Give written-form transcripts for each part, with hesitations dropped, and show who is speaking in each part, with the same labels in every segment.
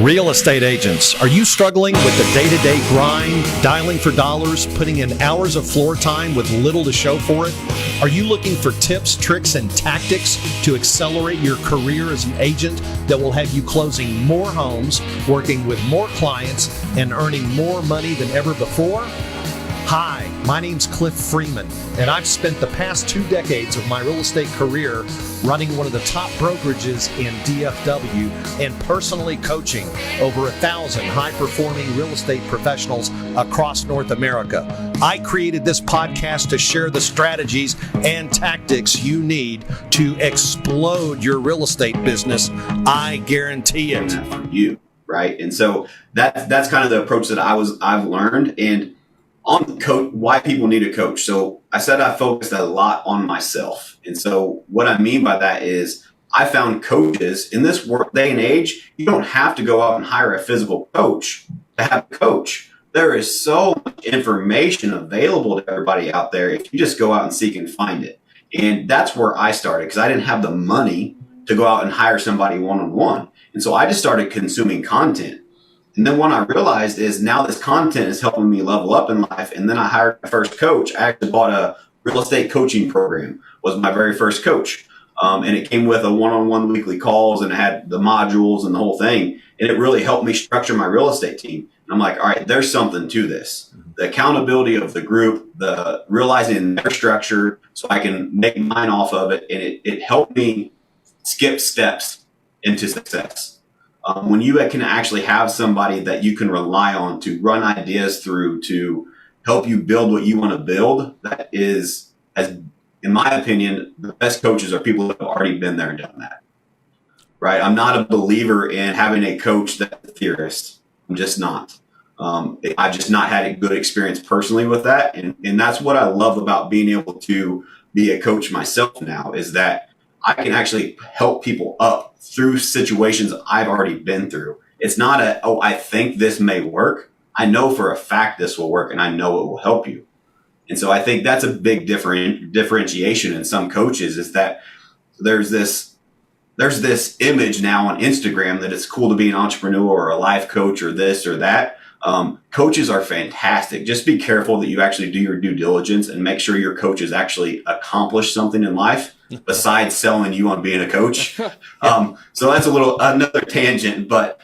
Speaker 1: Real estate agents, are you struggling with the day-to-day grind, dialing for dollars, putting in hours of floor time with little to show for it? Are you looking for tips, tricks, and tactics to accelerate your career as an agent that will have you closing more homes, working with more clients, and earning more money than ever before? Hi, my name's Cliff Freeman, and I've spent the past 2 decades of my real estate career running one of the top brokerages in DFW and personally coaching over 1,000 high-performing real estate professionals across North America. I created this podcast to share the strategies and tactics you need to explode your real estate business. I guarantee it.
Speaker 2: For you, right? And so that's kind of the approach that I've learned. And on why people need a coach. So I said I focused a lot on myself. And so what I mean by that is I found coaches in this day and age. You don't have to go out and hire a physical coach to have a coach. There is so much information available to everybody out there if you just go out and seek and find it. And that's where I started because I didn't have the money to go out and hire somebody one-on-one. And so I just started consuming content. And then what I realized is now this content is helping me level up in life. And then I hired my first coach. I actually bought a real estate coaching program, was my very first coach. And it came with a one-on-one weekly calls and it had the modules and the whole thing. And it really helped me structure my real estate team. And I'm like, all right, there's something to this. The accountability of the group, the realizing their structure so I can make mine off of it. And it helped me skip steps into success. When you can actually have somebody that you can rely on to run ideas through to help you build what you want to build, that is, as in my opinion, the best coaches are people that have already been there and done that. Right? I'm not a believer in having a coach that's a theorist. I'm just not. I've just not had a good experience personally with that. And that's what I love about being able to be a coach myself now is that I can actually help people up through situations I've already been through. It's not I think this may work. I know for a fact this will work and I know it will help you. And so I think that's a big differentiation in some coaches is that there's this image now on Instagram that it's cool to be an entrepreneur or a life coach or this or that. Coaches are fantastic. Just be careful that you actually do your due diligence and make sure your coaches actually accomplish something in life besides selling you on being a coach. So that's another tangent, but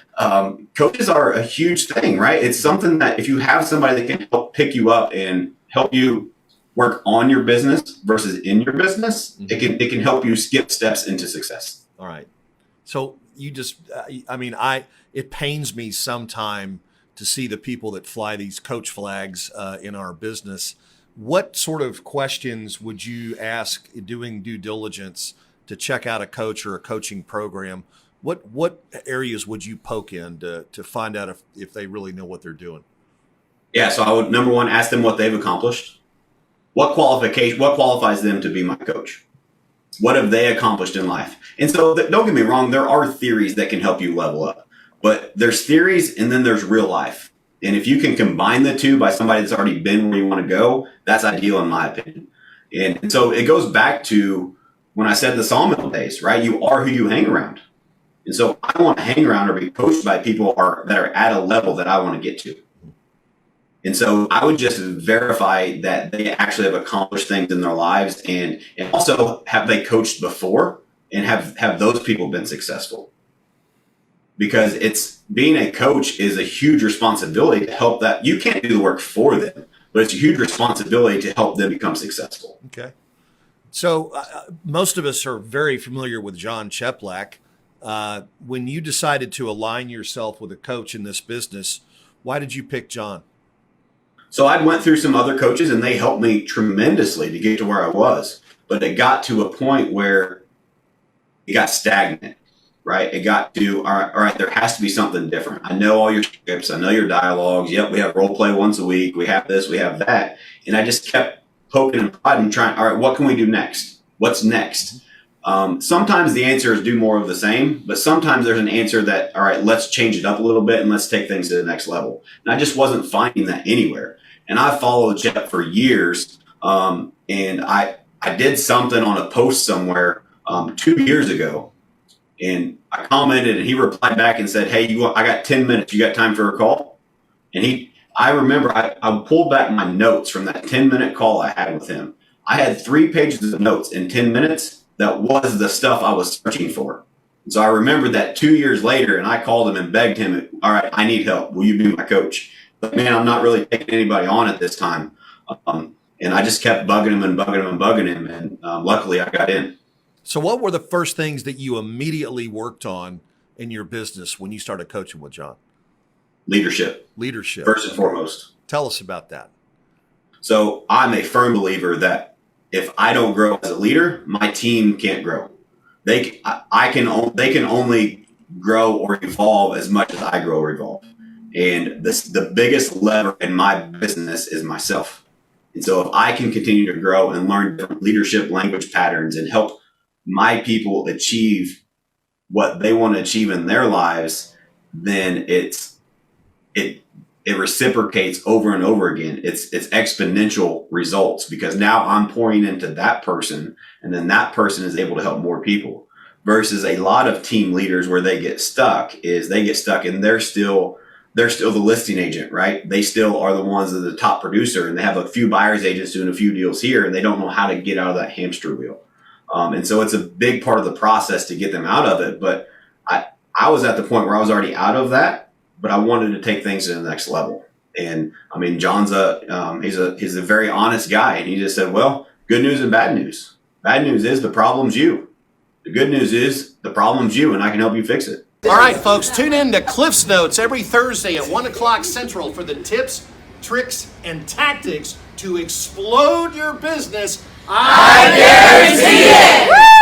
Speaker 2: coaches are a huge thing, right? It's something that if you have somebody that can help pick you up and help you work on your business versus in your business, it can help you skip steps into success.
Speaker 1: All right. So you just, it pains me sometime to see the people that fly these coach flags in our business. What sort of questions would you ask doing due diligence to check out a coach or a coaching program? What areas would you poke in to find out if they really know what they're doing?
Speaker 2: Yeah, so I would, number one, ask them what they've accomplished. What qualifies them to be my coach? What have they accomplished in life? And so don't get me wrong, there are theories that can help you level up. But there's theories and then there's real life. And if you can combine the two by somebody that's already been where you want to go, that's ideal in my opinion. And so it goes back to when I said the sawmill days, right? You are who you hang around. And so I want to hang around or be coached by people that are at a level that I want to get to. And so I would just verify that they actually have accomplished things in their lives and also have they coached before and have those people been successful? Because it's being a coach is a huge responsibility to help that. You can't do the work for them, but it's a huge responsibility to help them become successful.
Speaker 1: Okay. So most of us are very familiar with John Cheplack. When you decided to align yourself with a coach in this business, why did you pick John?
Speaker 2: So I went through some other coaches and they helped me tremendously to get to where I was, but it got to a point where it got stagnant. Right. It got to, all right, there has to be something different. I know all your scripts. I know your dialogues. Yep. We have role play once a week. We have this, we have that. And I just kept poking and prodding, trying, all right, what can we do next? What's next? Sometimes the answer is do more of the same, but sometimes there's an answer that, all right, let's change it up a little bit and let's take things to the next level. And I just wasn't finding that anywhere. And I followed Jeff for years. And I did something on a post somewhere 2 years ago. And I commented, and he replied back and said, "Hey, I got 10 minutes. You got time for a call?" And I remember I pulled back my notes from that 10-minute call I had with him. I had 3 pages of notes in 10 minutes that was the stuff I was searching for. And so I remembered that 2 years later, and I called him and begged him, "All right, I need help. Will you be my coach?" But man, I'm not really taking anybody on at this time. And I just kept bugging him and bugging him and bugging him. And luckily I got in.
Speaker 1: So what were the first things that you immediately worked on in your business when you started coaching with John?
Speaker 2: Leadership. First and foremost.
Speaker 1: Tell us about that.
Speaker 2: So I'm a firm believer that if I don't grow as a leader, my team can't grow. They can only grow or evolve as much as I grow or evolve. And the biggest lever in my business is myself. And so if I can continue to grow and learn different leadership language patterns and help my people achieve what they want to achieve in their lives, then it reciprocates over and over again. It's exponential results, because now I'm pouring into that person, and then that person is able to help more people. Versus a lot of team leaders where they get stuck and they're still the listing agent, right? They still are the ones that are the top producer, and they have a few buyer's agents doing a few deals here, and they don't know how to get out of that hamster wheel. And so it's a big part of the process to get them out of it. But I was at the point where I was already out of that, but I wanted to take things to the next level. And I mean, John's he's a very honest guy, and he just said, "Well, good news and bad news. Bad news is the problem's you. The good news is the problem's you, and I can help you fix it."
Speaker 1: All right, folks, tune in to Cliff's Notes every Thursday at 1 o'clock Central for the tips, tricks, and tactics to explode your business. I guarantee it!